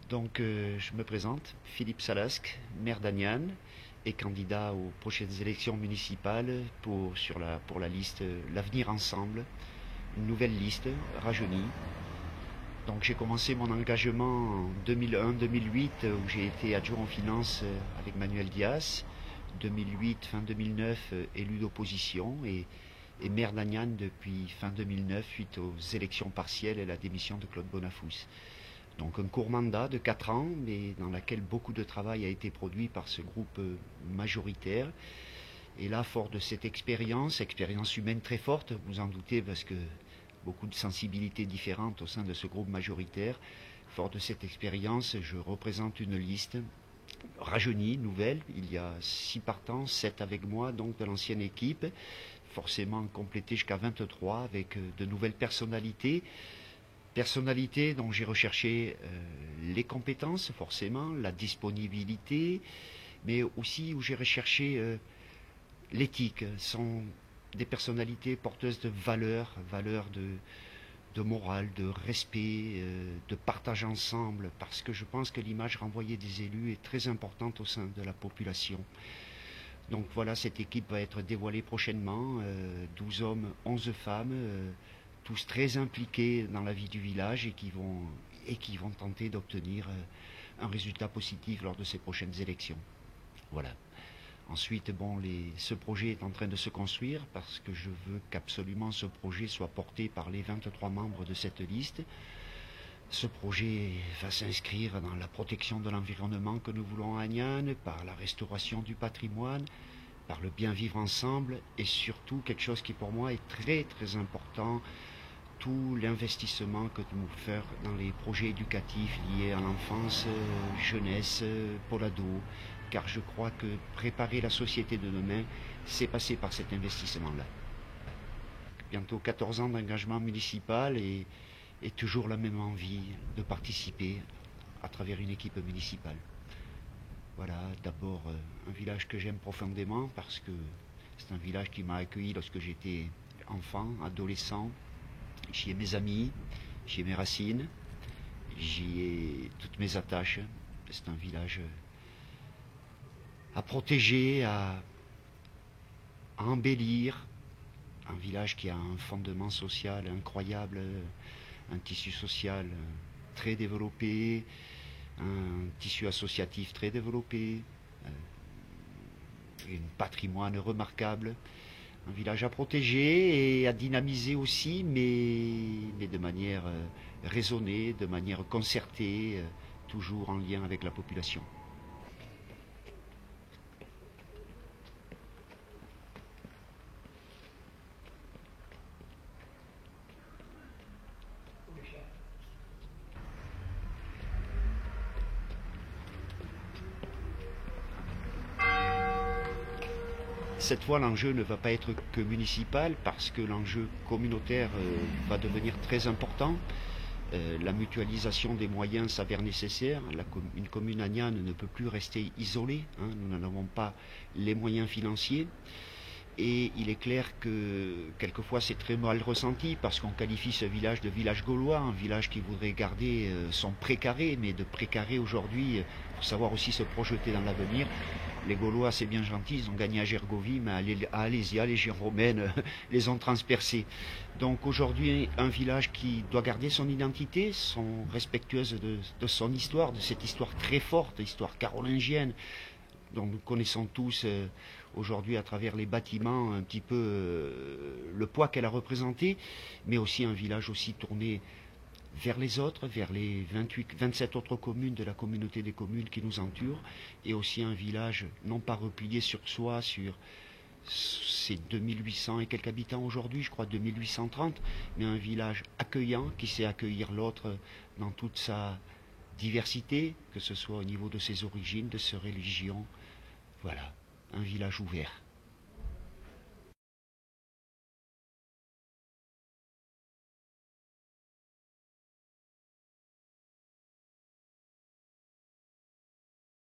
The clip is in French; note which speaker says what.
Speaker 1: Donc je me présente, Philippe Salasque, maire d'Aniane et candidat aux prochaines élections municipales pour la liste L'Avenir Ensemble, une nouvelle liste rajeunie. Donc j'ai commencé mon engagement en 2001-2008 où j'ai été adjoint aux finances avec Manuel Dias, 2008, fin 2009 élu d'opposition et maire d'Aniane depuis fin 2009 suite aux élections partielles et la démission de Claude Bonafous. Donc un court mandat de 4 ans, mais dans lequel beaucoup de travail a été produit par ce groupe majoritaire. Et là, fort de cette expérience humaine très forte, vous en doutez parce que beaucoup de sensibilités différentes au sein de ce groupe majoritaire, fort de cette expérience, je représente une liste rajeunie, nouvelle. Il y a 6 partants, 7 avec moi, donc de l'ancienne équipe, forcément complétée jusqu'à 23 avec de nouvelles personnalités dont j'ai recherché les compétences, forcément, la disponibilité, mais aussi où j'ai recherché l'éthique. Sont des personnalités porteuses de valeurs de morale, de respect, de partage ensemble, parce que je pense que l'image renvoyée des élus est très importante au sein de la population. Donc voilà, cette équipe va être dévoilée prochainement, 12 hommes, 11 femmes, tous très impliqués dans la vie du village et qui vont tenter d'obtenir un résultat positif lors de ces prochaines élections. Voilà. Ensuite, ce projet est en train de se construire parce que je veux qu'absolument ce projet soit porté par les 23 membres de cette liste. Ce projet va s'inscrire dans la protection de l'environnement que nous voulons à Aniane, par la restauration du patrimoine, par le bien vivre ensemble et surtout quelque chose qui pour moi est très très important, tout l'investissement que nous faisons dans les projets éducatifs liés à l'enfance, jeunesse, pour l'ado, car je crois que préparer la société de demain, c'est passer par cet investissement-là. Bientôt 14 ans d'engagement municipal et toujours la même envie de participer à travers une équipe municipale. Voilà, d'abord un village que j'aime profondément parce que c'est un village qui m'a accueilli lorsque j'étais enfant, adolescent. J'y ai mes amis, j'y ai mes racines, j'y ai toutes mes attaches. C'est un village à protéger, à embellir. Un village qui a un fondement social incroyable, un tissu social très développé, un tissu associatif très développé, un patrimoine remarquable. Un village à protéger et à dynamiser aussi, mais de manière raisonnée, de manière concertée, toujours en lien avec la population. Cette fois, l'enjeu ne va pas être que municipal parce que l'enjeu communautaire va devenir très important. La mutualisation des moyens s'avère nécessaire. Une commune Aniane ne peut plus rester isolée. Nous n'en avons pas les moyens financiers. Et il est clair que quelquefois c'est très mal ressenti parce qu'on qualifie ce village de village gaulois, un village qui voudrait garder son précaré, mais de précaré aujourd'hui, il faut savoir aussi se projeter dans l'avenir. Les Gaulois, c'est bien gentil, ils ont gagné à Gergovie, mais à Alésia, les légions romaines les ont transpercés. Donc aujourd'hui, un village qui doit garder son identité, sont respectueuses de son histoire, de cette histoire très forte, histoire carolingienne, dont nous connaissons tous aujourd'hui à travers les bâtiments un petit peu le poids qu'elle a représenté, mais aussi un village aussi tourné vers les autres, vers les 27 autres communes de la communauté des communes qui nous entourent, et aussi un village non pas replié sur soi, sur ses 2800 et quelques habitants aujourd'hui, je crois 2830, mais un village accueillant qui sait accueillir l'autre dans toute sa diversité, que ce soit au niveau de ses origines, de ses religions. Voilà, un village ouvert.